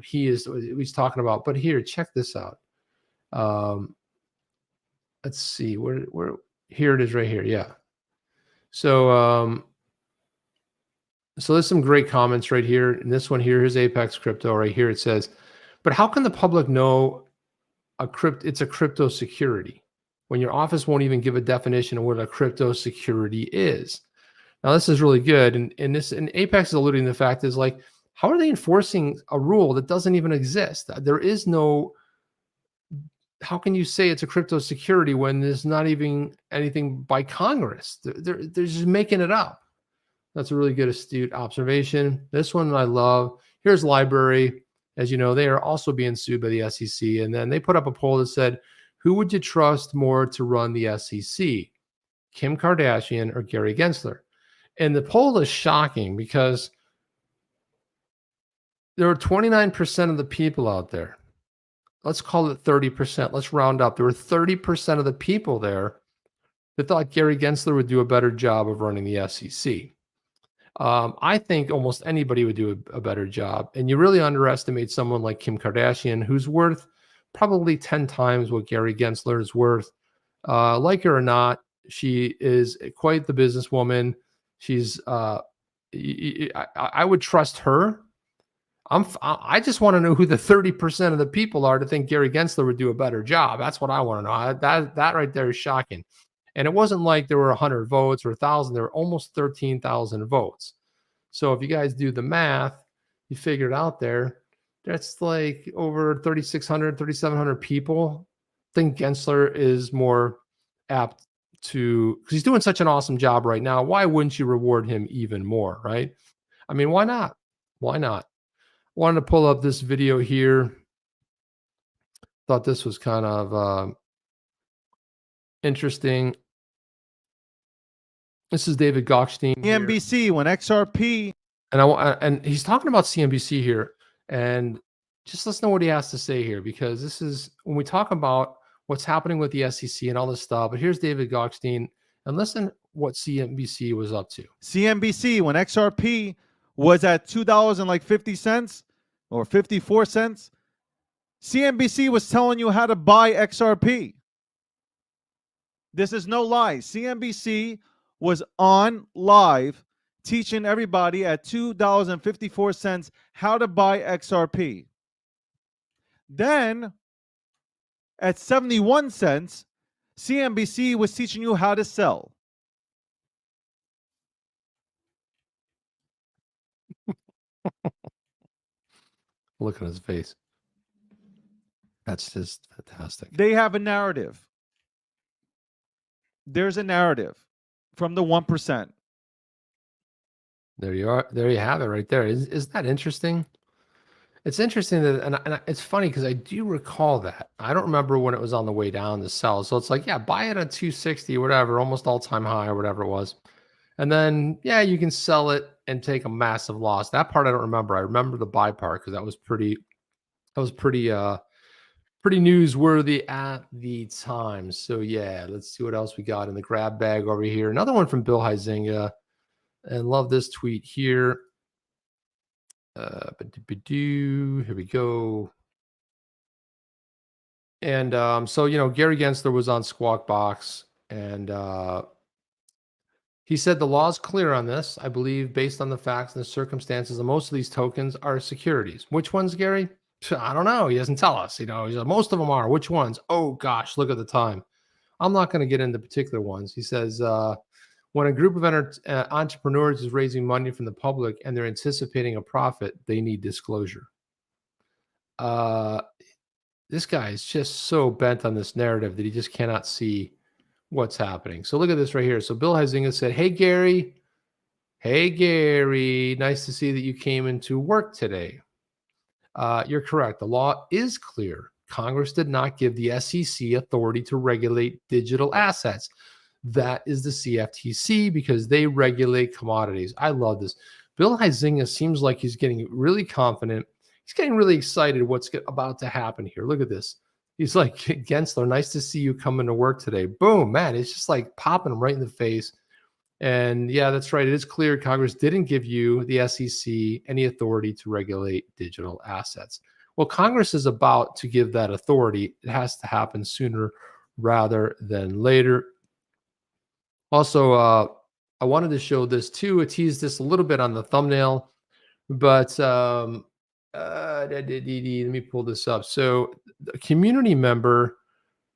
he's talking about. But here, check this out. let's see where here it is right here. Yeah. So so there's some great comments right here. And this one here, here's Apex Crypto right here. It says, but how can the public know it's a crypto security when your office won't even give a definition of what a crypto security is? Now this is really good. And Apex is alluding to the fact is like, how are they enforcing a rule that doesn't even exist? There is no, how can you say it's a crypto security when there's not even anything by Congress? They're just making it up. That's a really good, astute observation. This one I love. Here's Library. As you know, they are also being sued by the SEC. And then they put up a poll that said, who would you trust more to run the SEC? Kim Kardashian or Gary Gensler? And the poll is shocking because there are 29% of the people out there. Let's call it 30%. Let's round up. There were 30% of the people there that thought Gary Gensler would do a better job of running the SEC. I think almost anybody would do a better job. And you really underestimate someone like Kim Kardashian, who's worth probably 10 times what Gary Gensler is worth. Like her or not, she is quite the businesswoman. She's, I would trust her. I just want to know who the 30% of the people are to think Gary Gensler would do a better job. That's what I want to know. That right there is shocking. And it wasn't like there were 100 votes or 1,000. There were almost 13,000 votes. So if you guys do the math, you figure it out there. That's like over 3,600, 3,700 people. I think Gensler is more apt to, because he's doing such an awesome job right now. Why wouldn't you reward him even more, right? I mean, why not? Why not? Wanted to pull up this video here. Thought this was kind of interesting. This is David Gokhshtein. CNBC when XRP. And he's talking about CNBC here. And just listen to what he has to say here, because this is when we talk about what's happening with the SEC and all this stuff. But here's David Gokhshtein, and listen what CNBC was up to. CNBC when XRP was at $2.50 or 54 cents. CNBC was telling you how to buy XRP. This is no lie. CNBC was on live teaching everybody at $2.54 how to buy XRP. Then at 71 cents, CNBC was teaching you how to sell. Look at his face. That's just fantastic. They have a narrative. There's a narrative from the 1%. There you are. There you have it right there. Is that interesting? It's interesting that, and it's funny because I do recall that. I don't remember when it was on the way down to sell. So it's like, yeah, buy it at 260, whatever, almost all-time high or whatever it was. And then, yeah, you can sell it and take a massive loss. That part I don't remember. I remember the buy part because that was pretty newsworthy at the time. So yeah, let's see what else we got in the grab bag over here. Another one from Bill Huizinga. And love this tweet here. Here we go. And so, you know, Gary Gensler was on Squawk Box, and he said the law is clear on this. I believe based on the facts and the circumstances, and most of these tokens are securities. Which ones, Gary? I don't know. He doesn't tell us. You know, he said, most of them are. Which ones? Oh gosh, look at the time. I'm not going to get into particular ones. He says, when a group of entrepreneurs is raising money from the public and they're anticipating a profit, they need disclosure. This guy is just so bent on this narrative that he just cannot see what's happening. So look at this right here. So Bill Huizinga said, hey, Gary, nice to see that you came into work today. You're correct. The law is clear. Congress did not give the SEC authority to regulate digital assets. That is the CFTC because they regulate commodities. I love this. Bill Huizinga seems like he's getting really confident. He's getting really excited what's about to happen here. Look at this. He's like, Gensler, nice to see you coming to work today. Boom, man. It's just like popping him right in the face. And yeah, that's right. It is clear Congress didn't give you, the SEC, any authority to regulate digital assets. Well, Congress is about to give that authority. It has to happen sooner rather than later. Also, I wanted to show this too. I teased this a little bit on the thumbnail, but let me pull this up. So, a community member,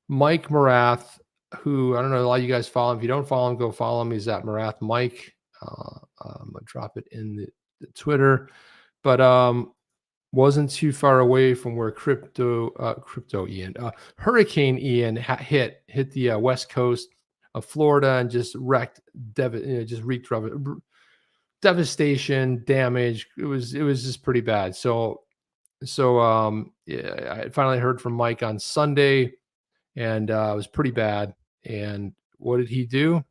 Mike Marath, who I don't know, a lot of you guys follow him. If you don't follow him, go follow him. He's at Marath Mike. I'm gonna drop it in the Twitter, but wasn't too far away from where Hurricane Ian hit the west coast of Florida and just wreaked devastation, damage. It was just pretty bad. So yeah, I finally heard from Mike on Sunday, and it was pretty bad. And what did he do?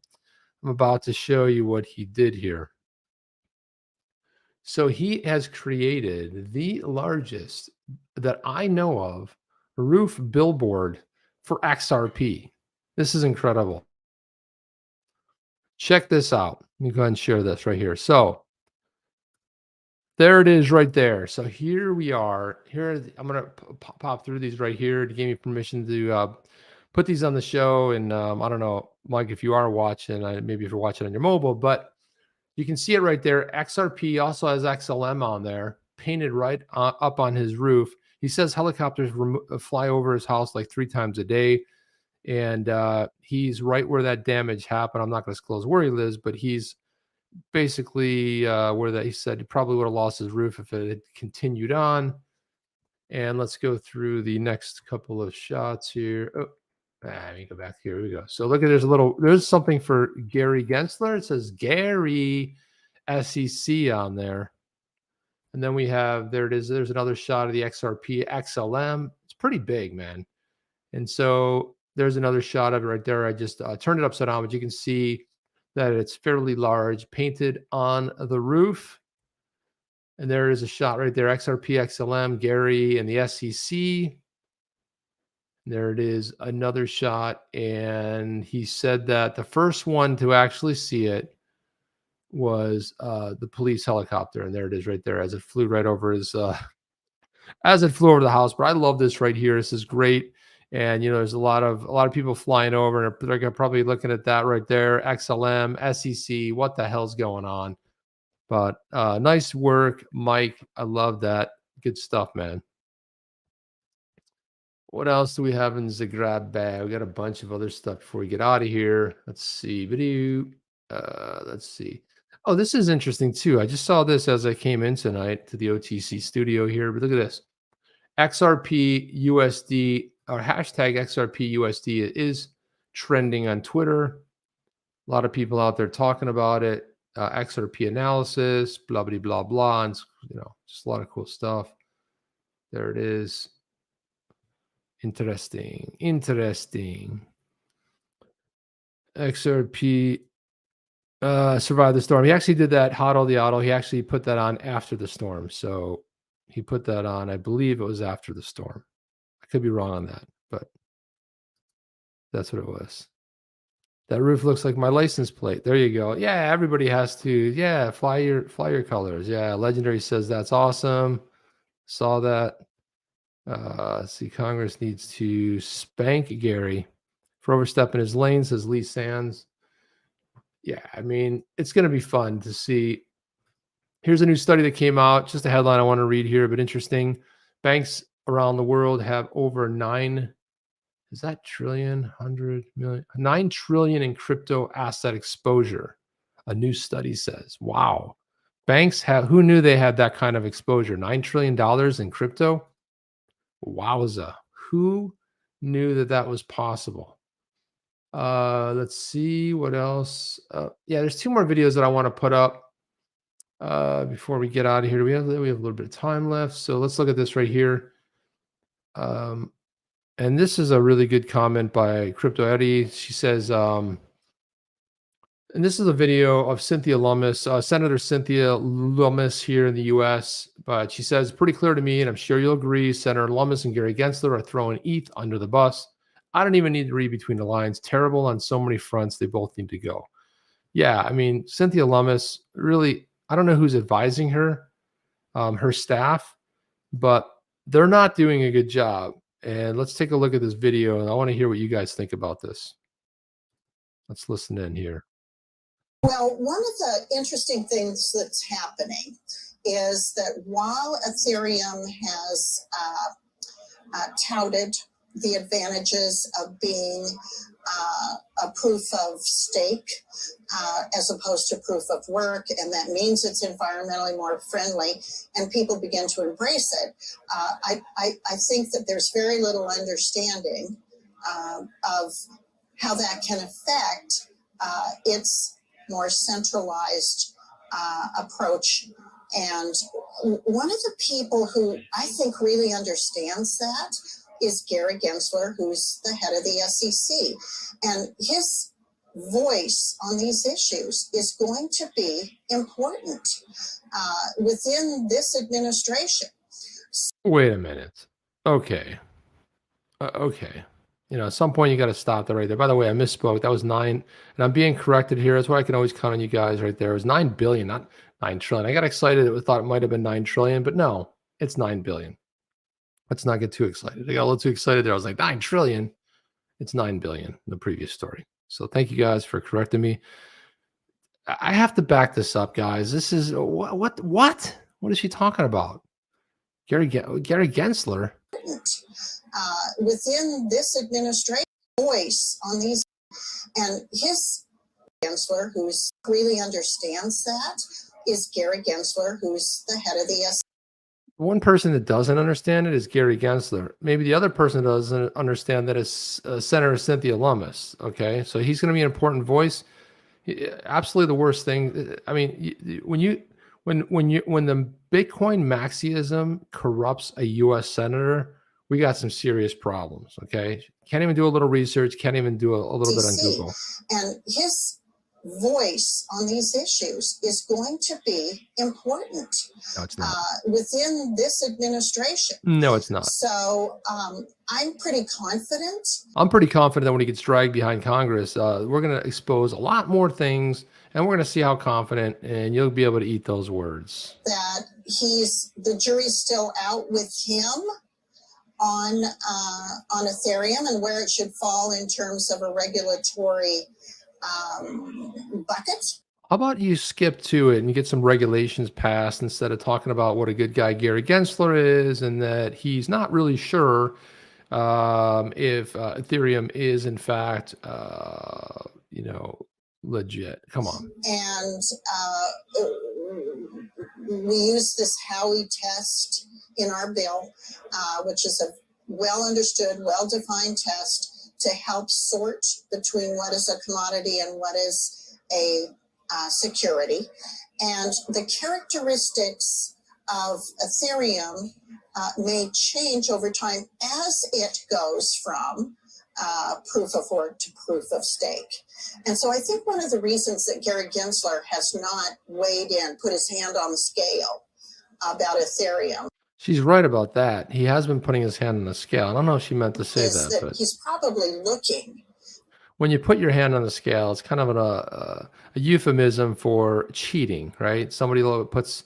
I'm about to show you what he did here. So he has created the largest that I know of roof billboard for XRP. This is incredible. Check this out. Let me go ahead and share this right here. So there it is right there. So here we are. I'm going to pop through these right here. To give me permission to put these on the show. And I don't know, Mike, if you are watching, maybe if you're watching on your mobile, but you can see it right there. XRP also has XLM on there, painted right up on his roof. He says helicopters fly over his house like 3 times a day. And he's right where that damage happened. I'm not going to disclose where he lives, but he's basically where he said he probably would have lost his roof if it had continued on. And let's go through the next couple of shots here. Oh, let me go back. Here we go. So look at there's something for Gary Gensler. It says Gary SEC on there. And then we have, there it is. There's another shot of the XRP XLM. It's pretty big, man. And so there's another shot of it right there. I just turned it upside down, but you can see that it's fairly large, painted on the roof. And there is a shot right there, XRP XLM, Gary, and the SEC. There it is, another shot. And he said that the first one to actually see it was the police helicopter. And there it is right there as it flew right over his, as it flew over the house. But I love this right here. This is great. And, you know, there's a lot of people flying over, and they're probably looking at that right there. XLM, SEC, what the hell's going on? But nice work, Mike. I love that. Good stuff, man. What else do we have in the grab bag? We got a bunch of other stuff before we get out of here. Let's see. Video. Let's see. Oh, this is interesting too. I just saw this as I came in tonight to the OTC studio here. But look at this. XRP USD or hashtag XRP USD is trending on Twitter. A lot of people out there talking about it. XRP analysis, blah, blah, blah, blah. And, you know, just a lot of cool stuff. There it is. Interesting. XRP survived the storm. He actually did that HODL the auto. He actually put that on after the storm. So he put that on, I believe it was after the storm. I could be wrong on that, but that's what it was. That roof looks like my license plate. There you go. Yeah, everybody has to. Yeah, fly your colors. Yeah, Legendary says that's awesome. Saw that. See, Congress needs to spank Gary for overstepping his lane, says Lee Sands. Yeah, I mean, it's going to be fun to see. Here's a new study that came out. Just a headline I want to read here, but interesting. Banks around the world have over 9 trillion in crypto asset exposure. A new study says, wow. Banks who knew they had that kind of exposure? $9 trillion in crypto? Wowza. Who knew that was possible? Let's see what else. Yeah, there's 2 more videos that I want to put up before we get out of here. We have a little bit of time left. So let's look at this right here. And this is a really good comment by Crypto Eddie. She says, and this is a video of Cynthia Lummis, Senator Cynthia Lummis here in the U.S. But she says, pretty clear to me, and I'm sure you'll agree, Senator Lummis and Gary Gensler are throwing ETH under the bus. I don't even need to read between the lines. Terrible on so many fronts. They both need to go. Yeah, I mean, Cynthia Lummis, really, I don't know who's advising her, her staff, but they're not doing a good job. And let's take a look at this video, and I want to hear what you guys think about this. Let's listen in here. Well, one of the interesting things that's happening is that while Ethereum has touted the advantages of being a proof of stake as opposed to proof of work, and that means it's environmentally more friendly, and people begin to embrace it, I think that there's very little understanding of how that can affect its more centralized approach. And one of the people who I think really understands that is Gary Gensler, who's the head of the SEC. And his voice on these issues is going to be important within this administration. Wait a minute. Okay. Okay. At some point you got to stop that right there. By the way, I misspoke. That was 9, and I'm being corrected here. That's why I can always count on you guys right there. It was 9 billion, not 9 trillion. I got excited. I thought it might have been 9 trillion, but no, it's 9 billion. Let's not get too excited. I got a little too excited there. I was like, 9 trillion. It's 9 billion in the previous story. So thank you guys for correcting me. I have to back this up, guys. This is what? What is she talking about? Gary Gensler. Within this administration, voice on these, and his Gensler, who's really understands that, is Gary Gensler, who's the head of the SEC. One person that doesn't understand it is Gary Gensler. Maybe the other person that doesn't understand that is Senator Cynthia Lummis. Okay, so he's going to be an important voice. Absolutely, the worst thing. I mean, when the Bitcoin maxism corrupts a U.S. senator, we got some serious problems. Okay, can't even do a little research. Can't even do a little bit on Google. And his voice on these issues is going to be important. No, it's not. Within this administration. No, it's not. So I'm pretty confident. I'm pretty confident that when he gets dragged behind Congress, we're going to expose a lot more things, and we're going to see how confident, and you'll be able to eat those words. That the jury's still out with him on Ethereum and where it should fall in terms of a regulatory bucket. How about you skip to it and get some regulations passed instead of talking about what a good guy Gary Gensler is and that he's not really sure if Ethereum is in fact, legit. Come on. And we use this Howey test in our bill, which is a well understood, well defined test to help sort between what is a commodity and what is a security. And the characteristics of Ethereum may change over time as it goes from proof of work to proof of stake. And so I think one of the reasons that Gary Gensler has not weighed in, put his hand on the scale about Ethereum. She's right about that. He has been putting his hand on the scale. I don't know if she meant to say that, but he's probably looking. When you put your hand on the scale, it's kind of a euphemism for cheating, right? Somebody puts,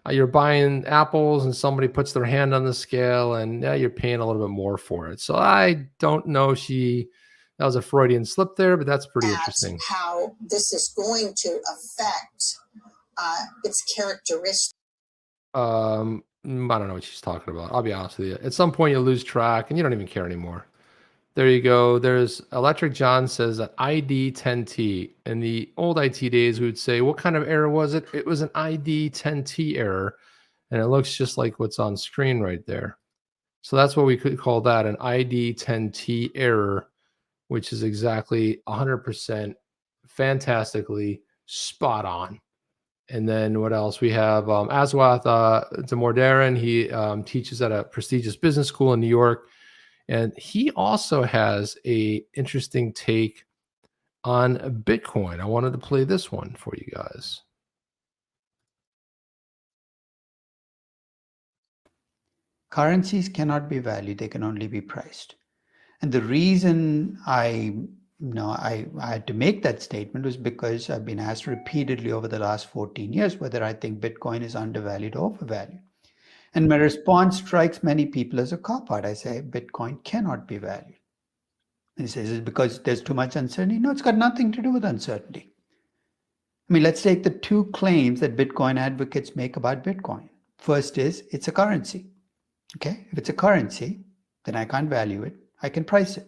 you're buying apples and somebody puts their hand on the scale and now you're paying a little bit more for it. So I don't know that was a Freudian slip there, but that's pretty interesting. How this is going to affect its characteristics. I don't know what she's talking about. I'll be honest with you. At some point, you lose track and you don't even care anymore. There you go. There's Electric John says that ID 10T. In the old IT days, we would say, what kind of error was it? It was an ID 10T error. And it looks just like what's on screen right there. So that's what we could call that, an ID 10T error, which is exactly 100% fantastically spot on. And then what else? We have Aswath Demordaren. He teaches at a prestigious business school in New York. And he also has a interesting take on Bitcoin. I wanted to play this one for you guys. Currencies cannot be valued, they can only be priced. And the reason I had to make that statement was because I've been asked repeatedly over the last 14 years whether I think Bitcoin is undervalued or overvalued. And my response strikes many people as a cop-out. I say, Bitcoin cannot be valued. And he says, is it because there's too much uncertainty? No, it's got nothing to do with uncertainty. I mean, let's take the two claims that Bitcoin advocates make about Bitcoin. First is, it's a currency. Okay, if it's a currency, then I can't value it. I can price it.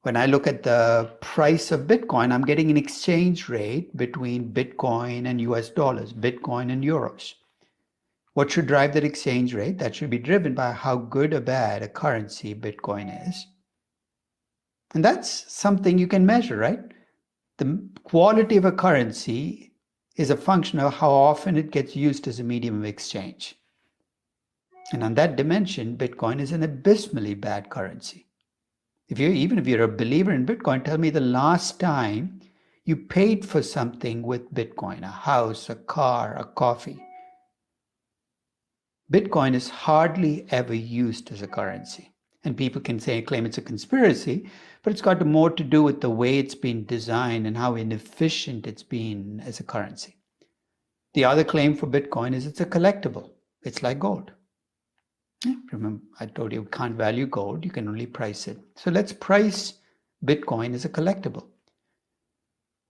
When I look at the price of Bitcoin, I'm getting an exchange rate between Bitcoin and US dollars, Bitcoin and euros. What should drive that exchange rate? That should be driven by how good or bad a currency Bitcoin is. And that's something you can measure, right? The quality of a currency is a function of how often it gets used as a medium of exchange. And on that dimension, Bitcoin is an abysmally bad currency. Even if you're a believer in Bitcoin, tell me the last time you paid for something with Bitcoin, a house, a car, a coffee. Bitcoin is hardly ever used as a currency. And people can claim it's a conspiracy, but it's got more to do with the way it's been designed and how inefficient it's been as a currency. The other claim for Bitcoin is it's a collectible. It's like gold. Remember, I told you can't value gold, you can only price it. So let's price Bitcoin as a collectible.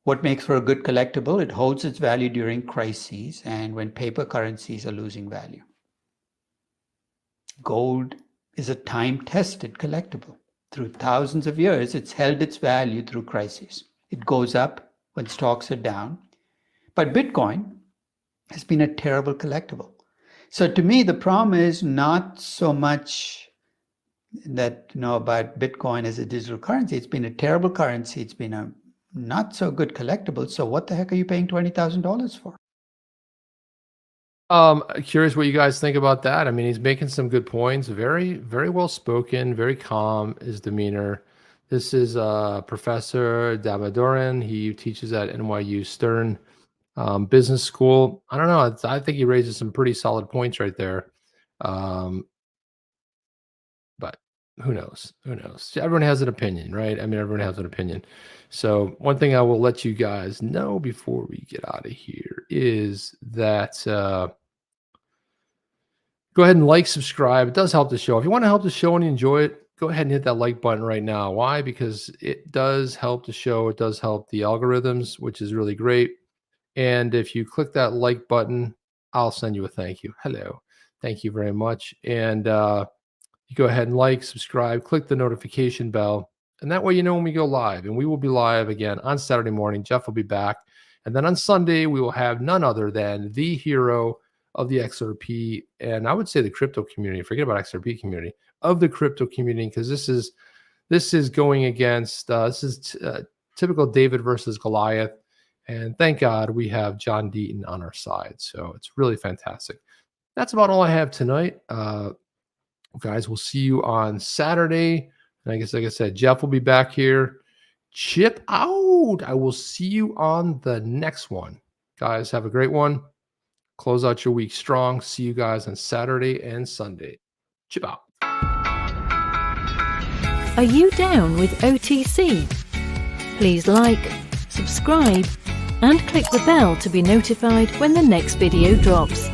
What makes for a good collectible? It holds its value during crises and when paper currencies are losing value. Gold is a time-tested collectible. Through thousands of years, it's held its value through crises. It goes up when stocks are down. But Bitcoin has been a terrible collectible. So to me, the problem is not so much that, about Bitcoin as a digital currency. It's been a terrible currency. It's been a not so good collectible. So what the heck are you paying $20,000 for? Curious what you guys think about that. I mean, he's making some good points. Very, very well spoken, very calm, his demeanor. This is Professor Damodaran. He teaches at NYU Stern Business School. I don't know. I think he raises some pretty solid points right there. But who knows? Who knows? Everyone has an opinion, right? I mean, everyone has an opinion. So one thing I will let you guys know before we get out of here is that go ahead and like, subscribe. It does help the show. If you want to help the show and you enjoy it, go ahead and hit that like button right now. Why? Because it does help the show. It does help the algorithms, which is really great. And if you click that like button, I'll send you a thank you. Hello. Thank you very much. And you go ahead and like, subscribe, click the notification bell. And that way you know when we go live. And we will be live again on Saturday morning. Jeff will be back. And then on Sunday, we will have none other than the hero of the XRP. And I would say the crypto community. Forget about XRP community. Of the crypto community. Because this is going against, typical David versus Goliath. And thank God we have John Deaton on our side. So it's really fantastic. That's about all I have tonight. Guys, we'll see you on Saturday. And I guess, like I said, Jeff will be back here. Chip out. I will see you on the next one. Guys, have a great one. Close out your week strong. See you guys on Saturday and Sunday. Chip out. Are you down with OTC? Please like, subscribe, and click the bell to be notified when the next video drops.